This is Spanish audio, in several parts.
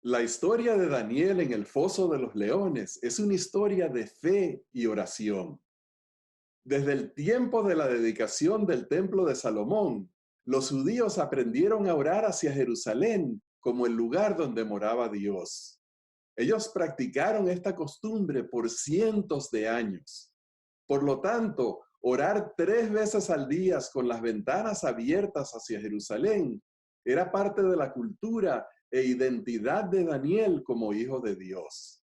La historia de Daniel en el foso de los leones es una historia de fe y oración. Desde el tiempo de la dedicación del templo de Salomón, los judíos aprendieron a orar hacia Jerusalén como el lugar donde moraba Dios. Ellos practicaron esta costumbre por cientos de años. Por lo tanto, orar 3 veces al día con las ventanas abiertas hacia Jerusalén era parte de la cultura e identidad de Daniel como hijo de Dios.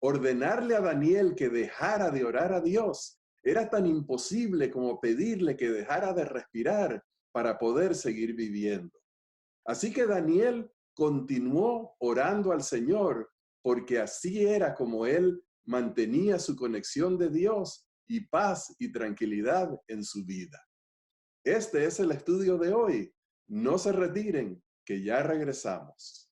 Ordenarle a Daniel que dejara de orar a Dios era tan imposible como pedirle que dejara de respirar para poder seguir viviendo. Así que Daniel continuó orando al Señor porque así era como él mantenía su conexión de Dios y paz y tranquilidad en su vida. Este es el estudio de hoy. No se retiren, que ya regresamos.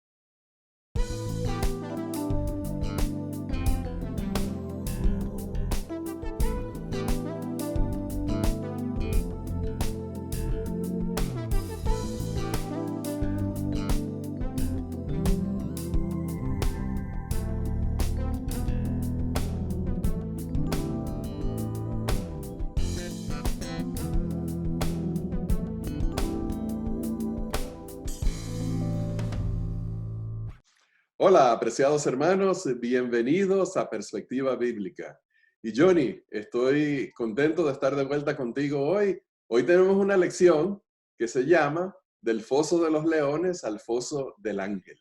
Hola, apreciados hermanos, bienvenidos a Perspectiva Bíblica. Y Johnny, estoy contento de estar de vuelta contigo hoy. Hoy tenemos una lección que se llama Del foso de los leones al foso del ángel.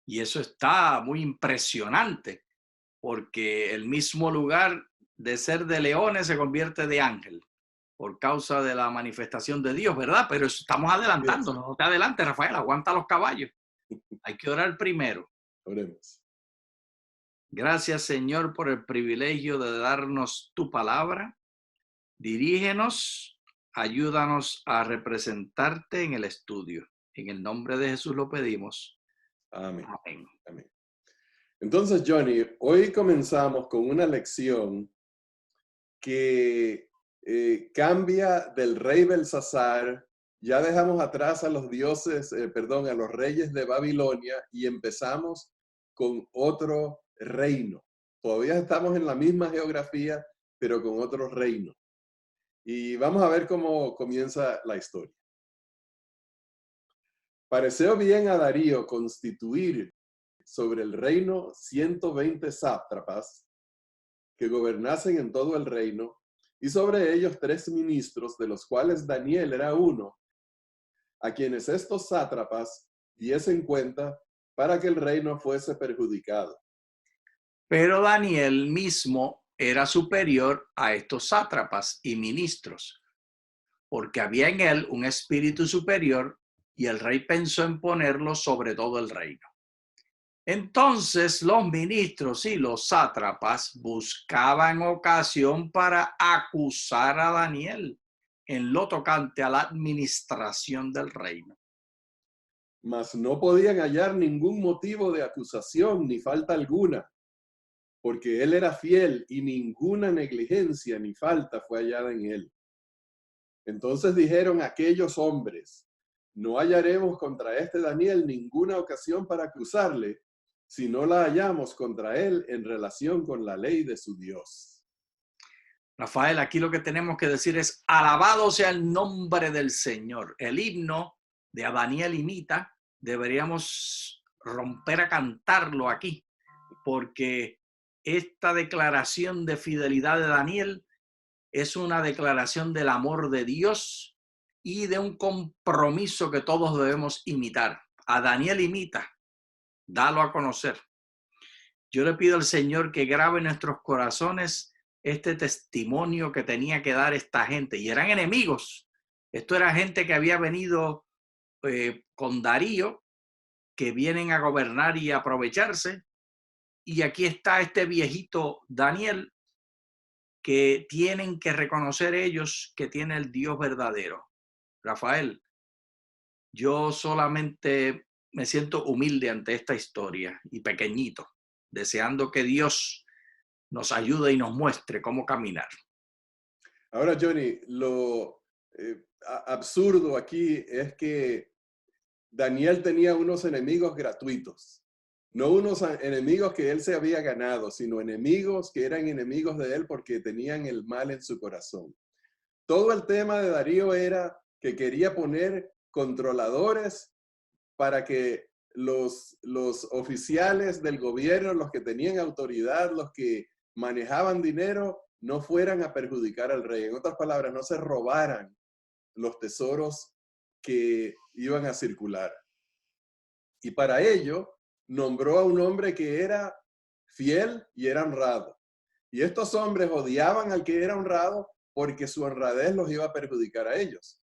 Y eso está muy impresionante, porque el mismo lugar de ser de leones se convierte de ángel por causa de la manifestación de Dios, ¿verdad? Pero estamos Yes. adelantándonos. No te adelantes, Rafael, aguanta los caballos. Hay que orar primero. Oremos. Gracias, Señor, por el privilegio de darnos tu palabra. Dirígenos, ayúdanos a representarte en el estudio. En el nombre de Jesús lo pedimos. Amén. Amén. Amén. Entonces, Johnny, hoy comenzamos con una lección que cambia del rey Belsasar. Ya dejamos atrás a los dioses, a los reyes de Babilonia y empezamos con otro reino. Todavía estamos en la misma geografía, pero con otro reino. Y vamos a ver cómo comienza la historia. Pareció bien a Darío constituir sobre el reino 120 sátrapas que gobernasen en todo el reino, y sobre ellos 3 ministros, de los cuales Daniel era uno, a quienes estos sátrapas diesen cuenta para que el reino fuese perjudicado. Pero Daniel mismo era superior a estos sátrapas y ministros, porque había en él un espíritu superior y el rey pensó en ponerlo sobre todo el reino. Entonces los ministros y los sátrapas buscaban ocasión para acusar a Daniel en lo tocante a la administración del reino. Mas no podían hallar ningún motivo de acusación ni falta alguna, porque él era fiel y ninguna negligencia ni falta fue hallada en él. Entonces dijeron aquellos hombres: no hallaremos contra este Daniel ninguna ocasión para acusarle, si no la hallamos contra él en relación con la ley de su Dios. Rafael, aquí lo que tenemos que decir es: alabado sea el nombre del Señor. El himno de A Daniel imita, deberíamos romper a cantarlo aquí, porque esta declaración de fidelidad de Daniel es una declaración del amor de Dios y de un compromiso que todos debemos imitar. A Daniel imita, dalo a conocer. Yo le pido al Señor que grabe en nuestros corazones este testimonio que tenía que dar esta gente. Y eran enemigos. Esto era gente que había venido con Darío, que vienen a gobernar y a aprovecharse. Y aquí está este viejito Daniel, que tienen que reconocer ellos que tiene el Dios verdadero. Rafael, yo solamente me siento humilde ante esta historia y pequeñito, deseando que Dios nos ayude y nos muestre cómo caminar. Ahora, Johnny, lo absurdo aquí es que Daniel tenía unos enemigos gratuitos. No unos enemigos que él se había ganado, sino enemigos que eran enemigos de él porque tenían el mal en su corazón. Todo el tema de Darío era que quería poner controladores para que los oficiales del gobierno, los que tenían autoridad, los que manejaban dinero, no fueran a perjudicar al rey. En otras palabras, no se robaran los tesoros que iban a circular. Y para ello nombró a un hombre que era fiel y era honrado. Y estos hombres odiaban al que era honrado porque su honradez los iba a perjudicar a ellos.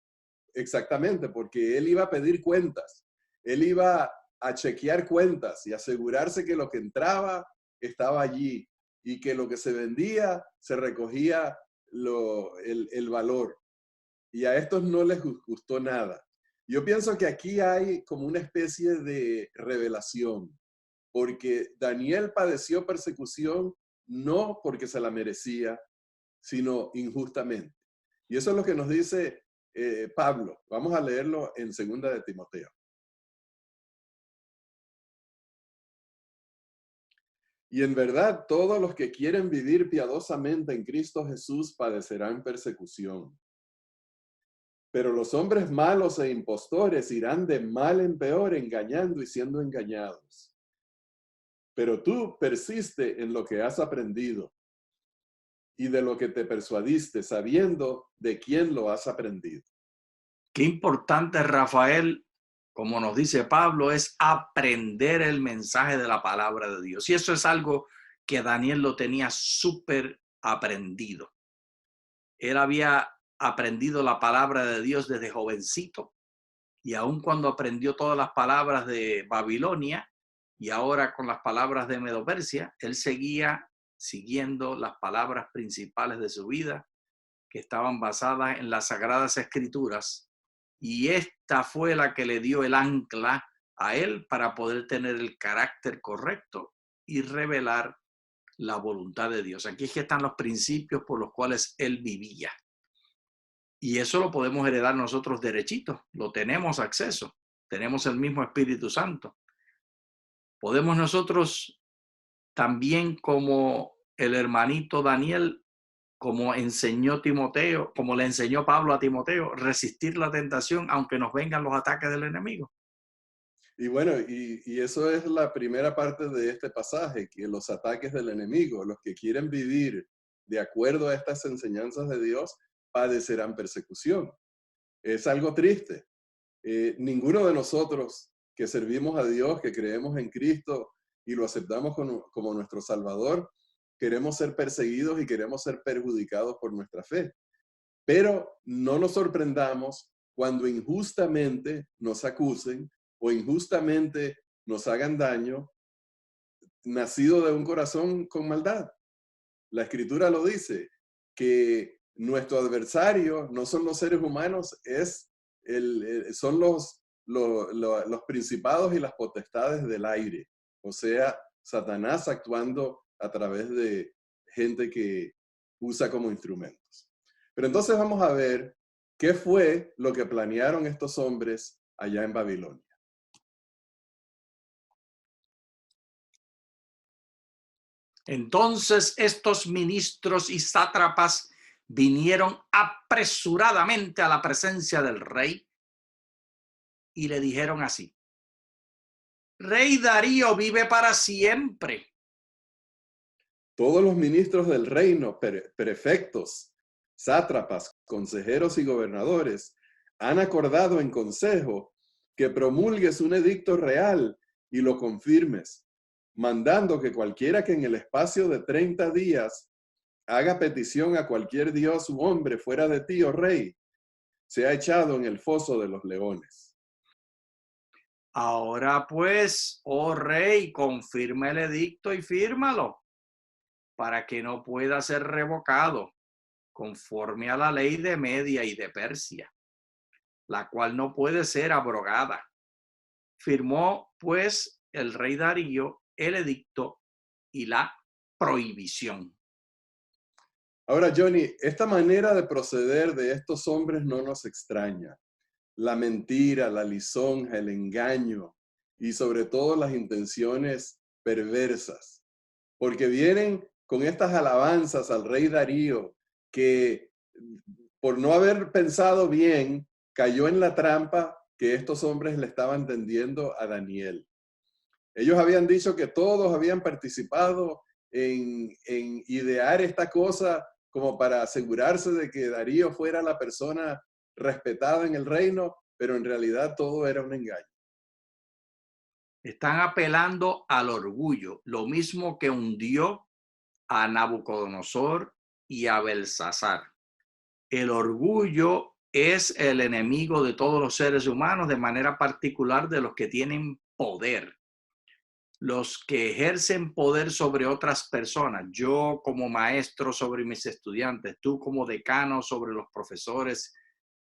Exactamente, porque él iba a pedir cuentas. Él iba a chequear cuentas y asegurarse que lo que entraba estaba allí y que lo que se vendía se recogía el valor. Y a estos no les gustó nada. Yo pienso que aquí hay como una especie de revelación, porque Daniel padeció persecución no porque se la merecía, sino injustamente. Y eso es lo que nos dice Pablo. Vamos a leerlo en 2 de Timoteo. Y en verdad, todos los que quieren vivir piadosamente en Cristo Jesús padecerán persecución. Pero los hombres malos e impostores irán de mal en peor, engañando y siendo engañados. Pero tú persiste en lo que has aprendido y de lo que te persuadiste, sabiendo de quién lo has aprendido. Qué importante, Rafael, como nos dice Pablo, es aprender el mensaje de la palabra de Dios. Y eso es algo que Daniel lo tenía súper aprendido. Él había aprendido la palabra de Dios desde jovencito, y aun cuando aprendió todas las palabras de Babilonia y ahora con las palabras de Medo-Persia, él seguía siguiendo las palabras principales de su vida, que estaban basadas en las Sagradas Escrituras, y esta fue la que le dio el ancla a él para poder tener el carácter correcto y revelar la voluntad de Dios. Aquí es que están los principios por los cuales él vivía. Y eso lo podemos heredar nosotros derechito, lo tenemos acceso, tenemos el mismo Espíritu Santo. Podemos nosotros también, como el hermanito Daniel, como enseñó Timoteo, como le enseñó Pablo a Timoteo, resistir la tentación aunque nos vengan los ataques del enemigo. Y bueno, y eso es la primera parte de este pasaje, que los ataques del enemigo, los que quieren vivir de acuerdo a estas enseñanzas de Dios, padecerán persecución. Es algo triste. Ninguno de nosotros que servimos a Dios, que creemos en Cristo y lo aceptamos como nuestro Salvador, queremos ser perseguidos y queremos ser perjudicados por nuestra fe. Pero no nos sorprendamos cuando injustamente nos acusen o injustamente nos hagan daño, nacido de un corazón con maldad. La Escritura lo dice, que nuestro adversario no son los seres humanos, son los principados y las potestades del aire. O sea, Satanás actuando a través de gente que usa como instrumentos. Pero entonces vamos a ver qué fue lo que planearon estos hombres allá en Babilonia. Entonces estos ministros y sátrapas vinieron apresuradamente a la presencia del rey y le dijeron así: Rey Darío vive para siempre. Todos los ministros del reino, prefectos, sátrapas, consejeros y gobernadores han acordado en consejo que promulgues un edicto real y lo confirmes, mandando que cualquiera que en el espacio de 30 días haga petición a cualquier dios u hombre fuera de ti, oh rey, sea echado en el foso de los leones. Ahora pues, oh rey, confirma el edicto y fírmalo, para que no pueda ser revocado, conforme a la ley de Media y de Persia, la cual no puede ser abrogada. Firmó pues el rey Darío el edicto y la prohibición. Ahora, Johnny, esta manera de proceder de estos hombres no nos extraña. La mentira, la lisonja, el engaño, y sobre todo las intenciones perversas, porque vienen con estas alabanzas al rey Darío, que por no haber pensado bien, cayó en la trampa que estos hombres le estaban tendiendo a Daniel. Ellos habían dicho que todos habían participado en idear esta cosa como para asegurarse de que Darío fuera la persona respetada en el reino, pero en realidad todo era un engaño. Están apelando al orgullo, lo mismo que hundió a Nabucodonosor y a Belsasar. El orgullo es el enemigo de todos los seres humanos, de manera particular de los que tienen poder, los que ejercen poder sobre otras personas. Yo como maestro sobre mis estudiantes, tú como decano sobre los profesores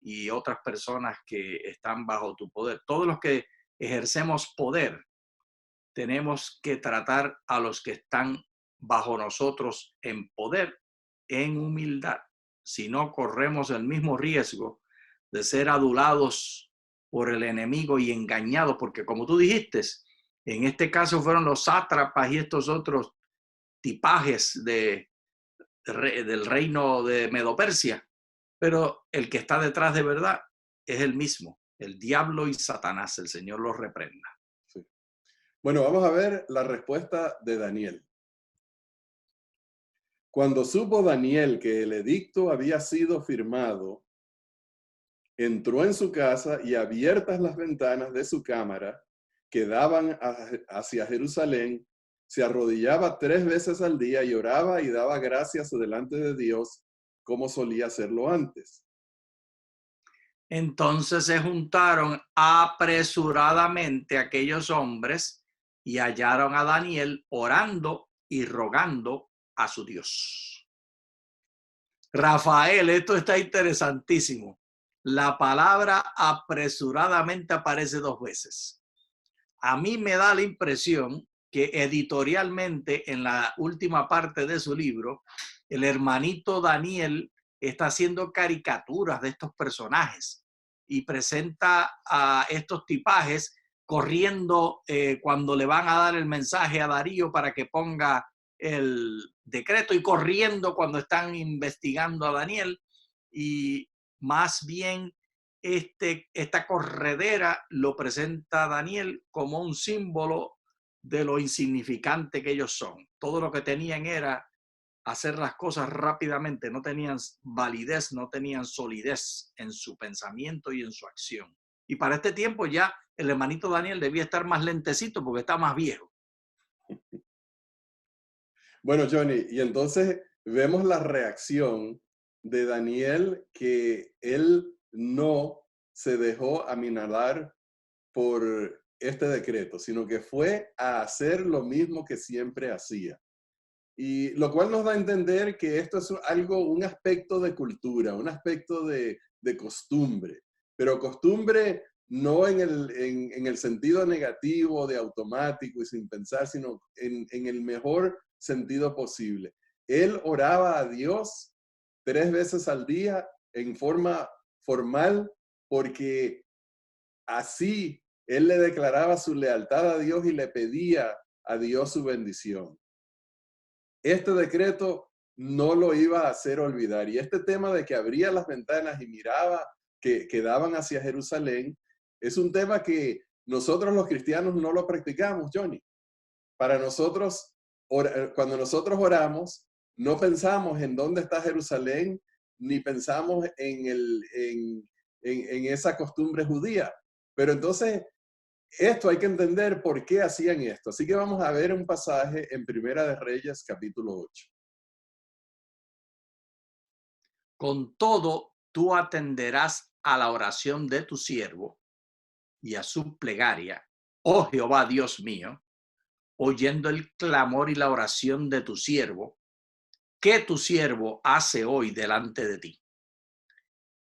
y otras personas que están bajo tu poder. Todos los que ejercemos poder, tenemos que tratar a los que están bajo nosotros en poder, en humildad. Si no, corremos el mismo riesgo de ser adulados por el enemigo y engañados, porque como tú dijiste, en este caso fueron los sátrapas y estos otros tipajes del reino de Medo-Persia, pero el que está detrás de verdad es el mismo, el diablo y Satanás. El Señor los reprenda. Sí. Bueno, vamos a ver la respuesta de Daniel. Cuando supo Daniel que el edicto había sido firmado, entró en su casa y abiertas las ventanas de su cámara que daban hacia Jerusalén, se arrodillaba 3 veces al día y oraba y daba gracias delante de Dios, como solía hacerlo antes. Entonces se juntaron apresuradamente aquellos hombres y hallaron a Daniel orando y rogando a su Dios. Rafael, esto está interesantísimo. La palabra apresuradamente aparece 2 veces. A mí me da la impresión que editorialmente, en la última parte de su libro, el hermanito Daniel está haciendo caricaturas de estos personajes y presenta a estos tipajes corriendo cuando le van a dar el mensaje a Darío para que ponga el decreto, y corriendo cuando están investigando a Daniel, y más bien esta corredera lo presenta Daniel como un símbolo de lo insignificante que ellos son. Todo lo que tenían era hacer las cosas rápidamente, no tenían validez, no tenían solidez en su pensamiento y en su acción. Y para este tiempo ya el hermanito Daniel debía estar más lentecito porque está más viejo. Bueno, Johnny, y entonces vemos la reacción de Daniel, que él no se dejó aminorar por este decreto, sino que fue a hacer lo mismo que siempre hacía. Y lo cual nos da a entender que esto es un aspecto de cultura, un aspecto de costumbre, pero costumbre no en el sentido negativo de automático y sin pensar, sino en el mejor sentido posible. Él oraba a Dios 3 veces al día en forma formal, porque así él le declaraba su lealtad a Dios y le pedía a Dios su bendición. Este decreto no lo iba a hacer olvidar. Y este tema de que abría las ventanas y miraba que daban hacia Jerusalén, es un tema que nosotros los cristianos no lo practicamos, Johnny. Para nosotros, cuando nosotros oramos, no pensamos en dónde está Jerusalén, ni pensamos en esa costumbre judía. Pero entonces, esto hay que entender por qué hacían esto. Así que vamos a ver un pasaje en Primera de Reyes, capítulo 8. Con todo, tú atenderás a la oración de tu siervo y a su plegaria, oh Jehová Dios mío, oyendo el clamor y la oración de tu siervo, que tu siervo hace hoy delante de ti.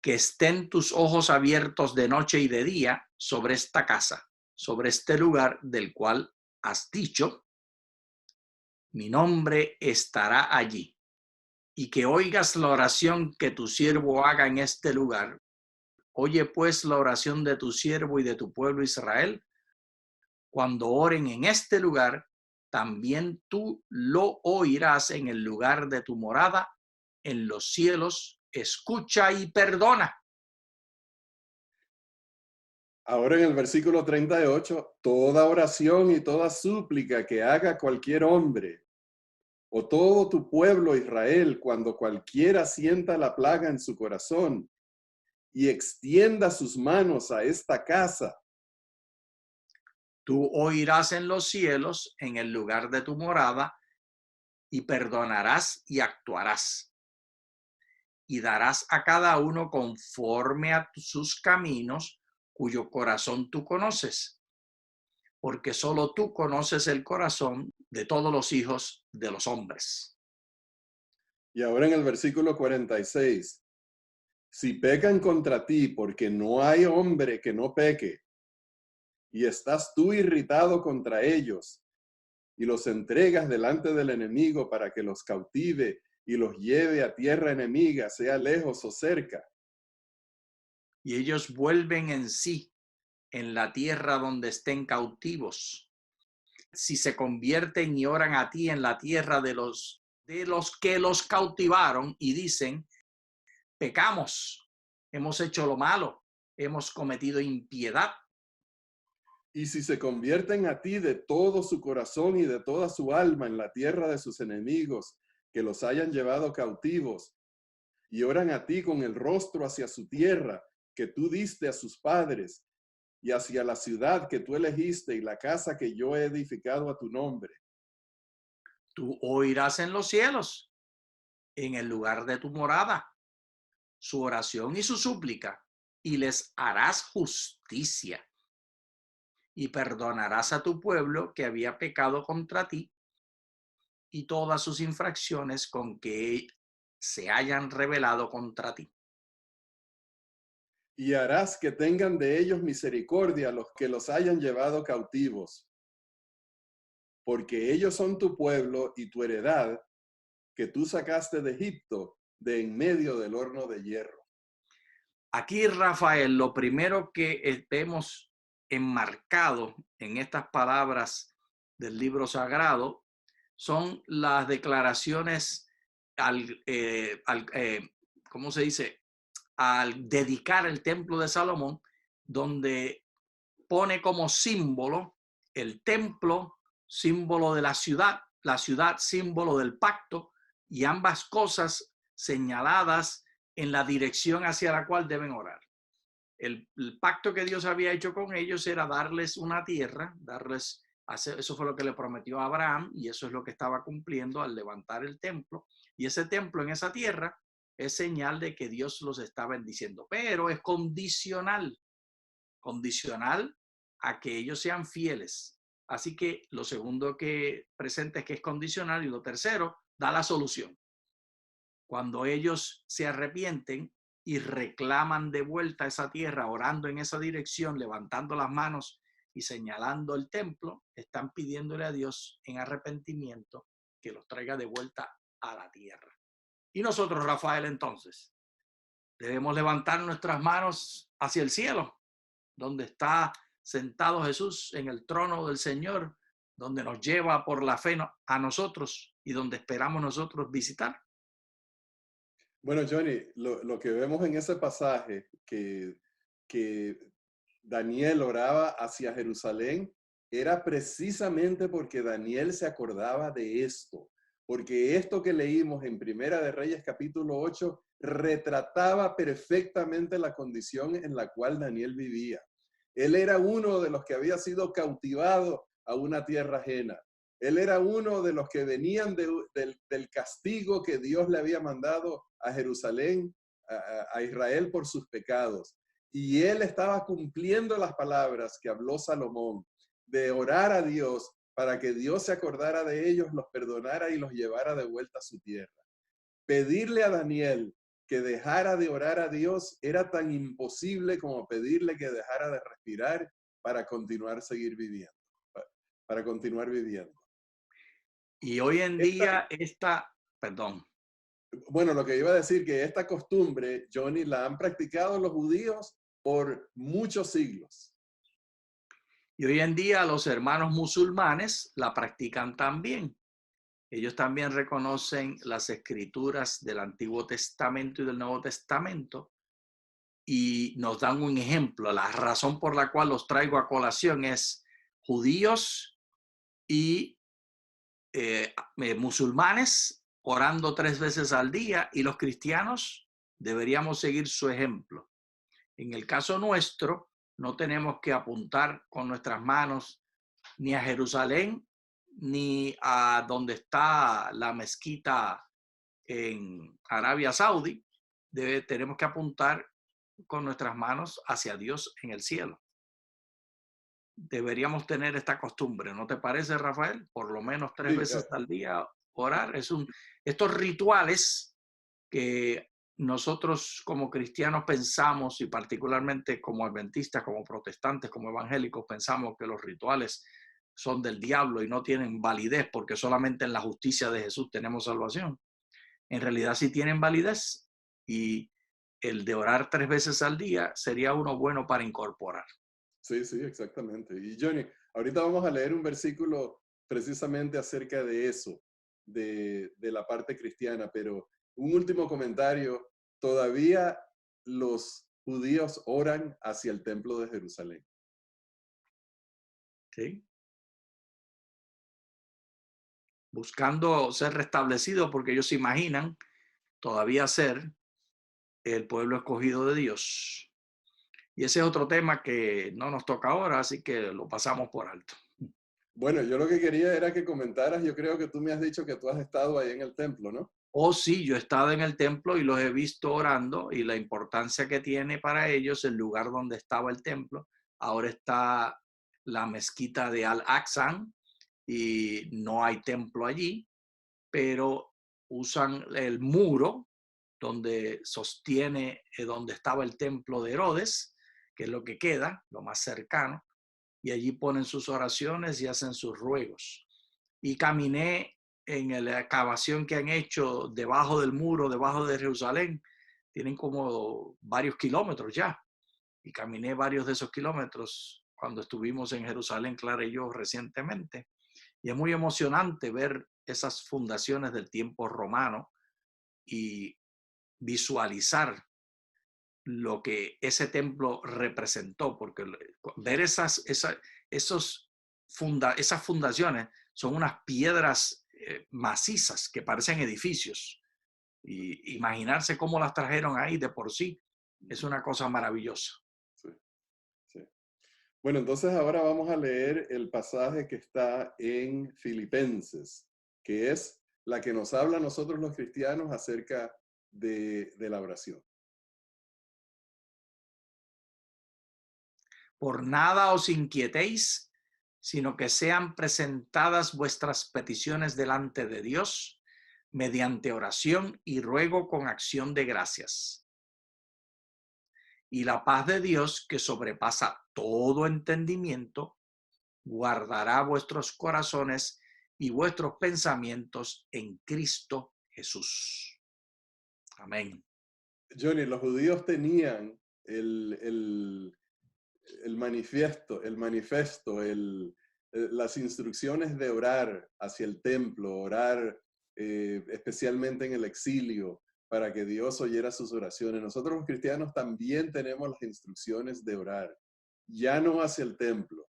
Que estén tus ojos abiertos de noche y de día sobre esta casa, sobre este lugar del cual has dicho, mi nombre estará allí, y que oigas la oración que tu siervo haga en este lugar. Oye pues la oración de tu siervo y de tu pueblo Israel, cuando oren en este lugar, también tú lo oirás en el lugar de tu morada, en los cielos. Escucha y perdona. Ahora en el versículo 38, toda oración y toda súplica que haga cualquier hombre o todo tu pueblo Israel, cuando cualquiera sienta la plaga en su corazón y extienda sus manos a esta casa, Tú oirás en los cielos, en el lugar de tu morada, y perdonarás y actuarás. Y darás a cada uno conforme a sus caminos, cuyo corazón tú conoces, porque solo tú conoces el corazón de todos los hijos de los hombres. y ahora en el versículo 46, si pecan contra ti, porque no hay hombre que no peque, y estás tú irritado contra ellos, y los entregas delante del enemigo para que los cautive y los lleve a tierra enemiga, sea lejos o cerca, Y ellos vuelven en sí en la tierra donde estén cautivos. Si se convierten y oran a ti en la tierra de los que los cautivaron y dicen, pecamos, hemos hecho lo malo, hemos cometido impiedad. y si se convierten a ti de todo su corazón y de toda su alma en la tierra de sus enemigos, que los hayan llevado cautivos, y oran a ti con el rostro hacia su tierra que tú diste a sus padres, y hacia la ciudad que tú elegiste y la casa que yo he edificado a tu nombre. Tú oirás en los cielos, en el lugar de tu morada, su oración y su súplica, y les harás justicia. Y perdonarás a tu pueblo que había pecado contra ti y todas sus infracciones con que se hayan rebelado contra ti. Y harás que tengan de ellos misericordia los que los hayan llevado cautivos, porque ellos son tu pueblo y tu heredad, que tú sacaste de Egipto, de en medio del horno de hierro. Aquí, Rafael, lo primero que vemos enmarcado en estas palabras del libro sagrado son las declaraciones ¿cómo se dice? Al dedicar el templo de Salomón, donde pone como símbolo el templo, símbolo de la ciudad símbolo del pacto, y ambas cosas señaladas en la dirección hacia la cual deben orar. El pacto que Dios había hecho con ellos era darles una tierra, eso fue lo que le prometió a Abraham, y eso es lo que estaba cumpliendo al levantar el templo. Y ese templo en esa tierra es señal de que Dios los está bendiciendo, pero es condicional a que ellos sean fieles. Así que lo segundo que presenta es que es condicional, y lo tercero da la solución. Cuando ellos se arrepienten y reclaman de vuelta esa tierra, orando en esa dirección, levantando las manos y señalando el templo, están pidiéndole a Dios en arrepentimiento que los traiga de vuelta a la tierra. Y nosotros, Rafael, entonces, debemos levantar nuestras manos hacia el cielo, donde está sentado Jesús en el trono del Señor, donde nos lleva por la fe a nosotros y donde esperamos nosotros visitar. Bueno, Johnny, lo que vemos en ese pasaje, que Daniel oraba hacia Jerusalén, era precisamente porque Daniel se acordaba de esto, porque esto que leímos en Primera de Reyes capítulo 8 retrataba perfectamente la condición en la cual Daniel vivía. Él era uno de los que había sido cautivado a una tierra ajena. Él era uno de los que venían del castigo que Dios le había mandado a Jerusalén, a Israel por sus pecados. Y él estaba cumpliendo las palabras que habló Salomón, de orar a Dios para que Dios se acordara de ellos, los perdonara y los llevara de vuelta a su tierra. Pedirle a Daniel que dejara de orar a Dios era tan imposible como pedirle que dejara de respirar para continuar para continuar viviendo. Y hoy en día perdón. Bueno, lo que iba a decir que esta costumbre, Johnny, la han practicado los judíos por muchos siglos. Y hoy en día los hermanos musulmanes la practican también. Ellos también reconocen las escrituras del Antiguo Testamento y del Nuevo Testamento y nos dan un ejemplo. La razón por la cual los traigo a colación es judíos y musulmanes orando 3 veces al día, y los cristianos deberíamos seguir su ejemplo. En el caso nuestro, no tenemos que apuntar con nuestras manos ni a Jerusalén ni a donde está la mezquita en Arabia Saudí. Tenemos que apuntar con nuestras manos hacia Dios en el cielo. Deberíamos tener esta costumbre, ¿no te parece, Rafael? Por lo menos 3 veces al día orar. Estos rituales que nosotros como cristianos pensamos, y particularmente como adventistas, como protestantes, como evangélicos, pensamos que los rituales son del diablo y no tienen validez porque solamente en la justicia de Jesús tenemos salvación. En realidad sí tienen validez, y el de orar 3 veces al día sería uno bueno para incorporar. Sí, sí, exactamente. Y Johnny, ahorita vamos a leer un versículo precisamente acerca de eso, de la parte cristiana, pero un último comentario. Todavía los judíos oran hacia el templo de Jerusalén. ¿Sí? Buscando ser restablecido, porque ellos se imaginan todavía ser el pueblo escogido de Dios. Y ese es otro tema que no nos toca ahora, así que lo pasamos por alto. Bueno, yo lo que quería era que comentaras, yo creo que tú me has dicho que tú has estado ahí en el templo, ¿no? Oh, sí, yo he estado en el templo y los he visto orando, y la importancia que tiene para ellos el lugar donde estaba el templo. Ahora está la mezquita de Al-Aqsa y no hay templo allí, pero usan el muro donde sostiene donde estaba el templo de Herodes, que es lo que queda, lo más cercano, y allí ponen sus oraciones y hacen sus ruegos. Y caminé en la excavación que han hecho debajo del muro, debajo de Jerusalén. Tienen como varios kilómetros ya, y caminé varios de esos kilómetros cuando estuvimos en Jerusalén, Clara y yo, recientemente. Y es muy emocionante ver esas fundaciones del tiempo romano y visualizar lo que ese templo representó, porque ver esas fundaciones son unas piedras macizas que parecen edificios, y imaginarse cómo las trajeron ahí de por sí es una cosa maravillosa. Sí, sí. Bueno, entonces ahora vamos a leer el pasaje que está en Filipenses, que es la que nos habla a nosotros los cristianos acerca de la oración. Por nada os inquietéis, sino que sean presentadas vuestras peticiones delante de Dios mediante oración y ruego con acción de gracias. Y la paz de Dios, que sobrepasa todo entendimiento, guardará vuestros corazones y vuestros pensamientos en Cristo Jesús. Amén. Johnny, los judíos tenían el manifiesto, las instrucciones de orar hacia el templo, orar especialmente en el exilio, para que Dios oyera sus oraciones. Nosotros los cristianos también tenemos las instrucciones de orar, ya no hacia el templo,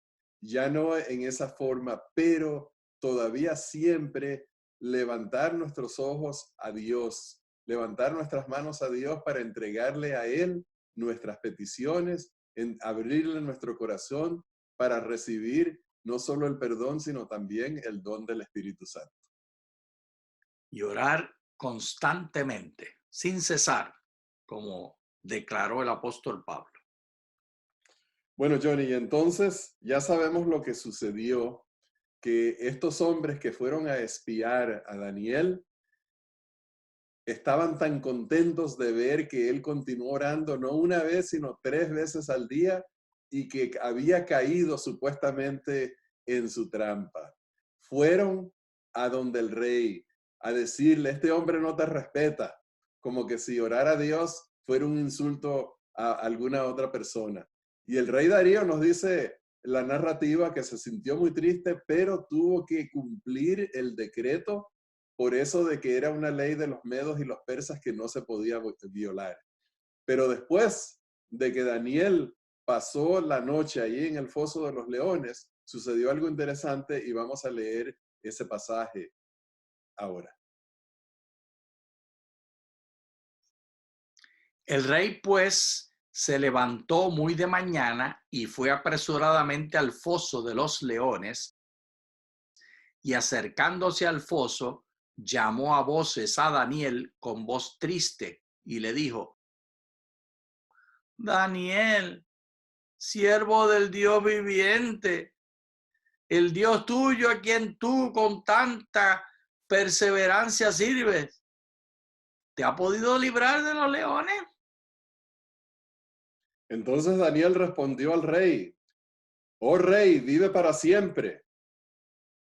ya no en esa forma, pero todavía siempre levantar nuestros ojos a Dios, levantar nuestras manos a Dios para entregarle a Él nuestras peticiones, en abrirle nuestro corazón para recibir no solo el perdón, sino también el don del Espíritu Santo. Y orar constantemente, sin cesar, como declaró el apóstol Pablo. Bueno, Johnny, entonces ya sabemos lo que sucedió, que estos hombres que fueron a espiar a Daniel estaban tan contentos de ver que él continuó orando no una vez, sino 3 veces al día, y que había caído supuestamente en su trampa. Fueron a donde el rey a decirle, este hombre no te respeta, como que si orar a Dios fuera un insulto a alguna otra persona. Y el rey Darío nos dice la narrativa que se sintió muy triste, pero tuvo que cumplir el decreto por eso de que era una ley de los medos y los persas que no se podía violar. Pero después de que Daniel pasó la noche ahí en el foso de los leones, sucedió algo interesante y vamos a leer ese pasaje ahora. El rey, pues, se levantó muy de mañana y fue apresuradamente al foso de los leones, y acercándose al foso, llamó a voces a Daniel con voz triste y le dijo: Daniel, siervo del Dios viviente, el Dios tuyo a quien tú con tanta perseverancia sirves, ¿te ha podido librar de los leones? Entonces Daniel respondió al rey: oh rey, vive para siempre.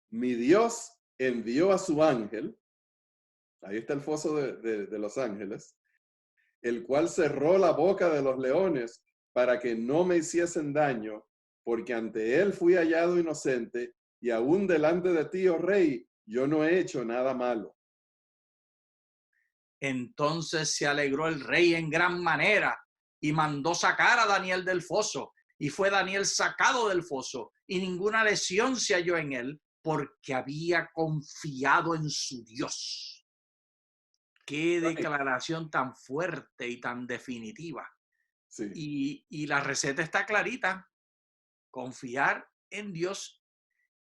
Mi Dios envió a su ángel, ahí está el foso de los ángeles, el cual cerró la boca de los leones para que no me hiciesen daño, porque ante él fui hallado inocente, y aún delante de ti, oh rey, yo no he hecho nada malo. Entonces se alegró el rey en gran manera y mandó sacar a Daniel del foso. Y fue Daniel sacado del foso y ninguna lesión se halló en él porque había confiado en su Dios. Qué declaración tan fuerte y tan definitiva. Sí. Y la receta está clarita: confiar en Dios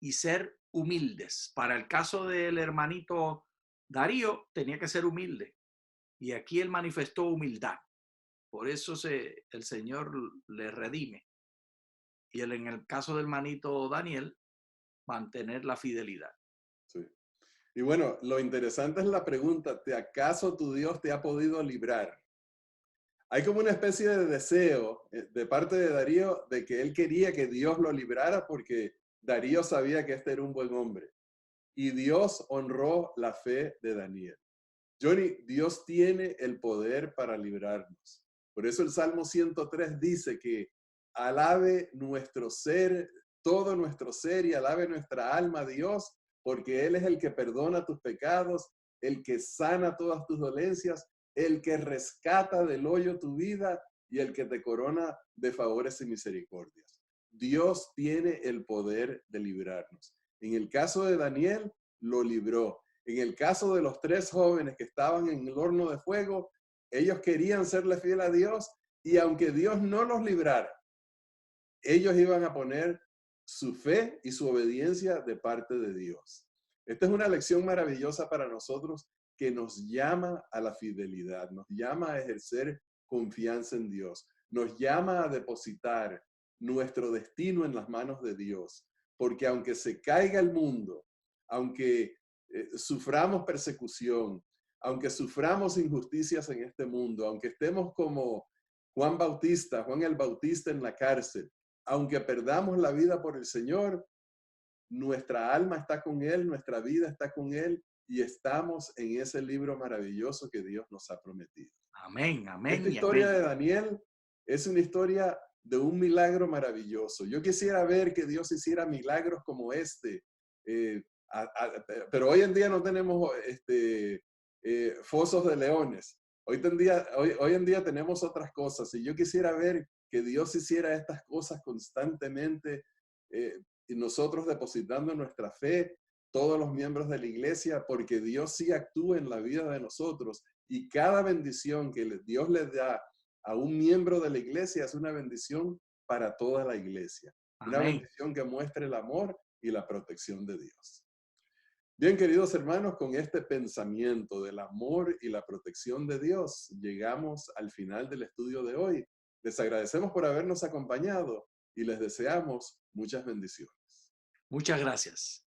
y ser humildes. Para el caso del hermanito Darío, tenía que ser humilde. Y aquí él manifestó humildad. Por eso el Señor le redime. Y él, en el caso del hermanito Daniel, mantener la fidelidad. Sí. Y bueno, lo interesante es la pregunta: ¿de acaso tu Dios te ha podido librar? Hay como una especie de deseo de parte de Darío de que él quería que Dios lo librara porque Darío sabía que este era un buen hombre. Y Dios honró la fe de Daniel. Johnny, Dios tiene el poder para librarnos. Por eso el Salmo 103 dice que alabe nuestro ser, todo nuestro ser, y alabe nuestra alma a Dios, porque Él es el que perdona tus pecados, el que sana todas tus dolencias, el que rescata del hoyo tu vida y el que te corona de favores y misericordias. Dios tiene el poder de librarnos. En el caso de Daniel, lo libró. En el caso de los 3 jóvenes que estaban en el horno de fuego, ellos querían serle fiel a Dios, y aunque Dios no los librara, ellos iban a poner su fe y su obediencia de parte de Dios. Esta es una lección maravillosa para nosotros que nos llama a la fidelidad, nos llama a ejercer confianza en Dios, nos llama a depositar nuestro destino en las manos de Dios, porque aunque se caiga el mundo, aunque suframos persecución, aunque suframos injusticias en este mundo, aunque estemos como Juan Bautista, Juan el Bautista en la cárcel, aunque perdamos la vida por el Señor, nuestra alma está con Él, nuestra vida está con Él, y estamos en ese libro maravilloso que Dios nos ha prometido. Amén, amén. Esta historia de Daniel es una historia de un milagro maravilloso. Yo quisiera ver que Dios hiciera milagros como este, pero hoy en día no tenemos fosos de leones. Hoy en día tenemos otras cosas, y yo quisiera ver que Dios hiciera estas cosas constantemente, y nosotros depositando nuestra fe, todos los miembros de la iglesia, porque Dios sí actúa en la vida de nosotros, y cada bendición que Dios le da a un miembro de la iglesia es una bendición para toda la iglesia. Una Amén. bendición que muestre el amor y la protección de Dios. Bien, queridos hermanos, con este pensamiento del amor y la protección de Dios, llegamos al final del estudio de hoy. Les agradecemos por habernos acompañado y les deseamos muchas bendiciones. Muchas gracias.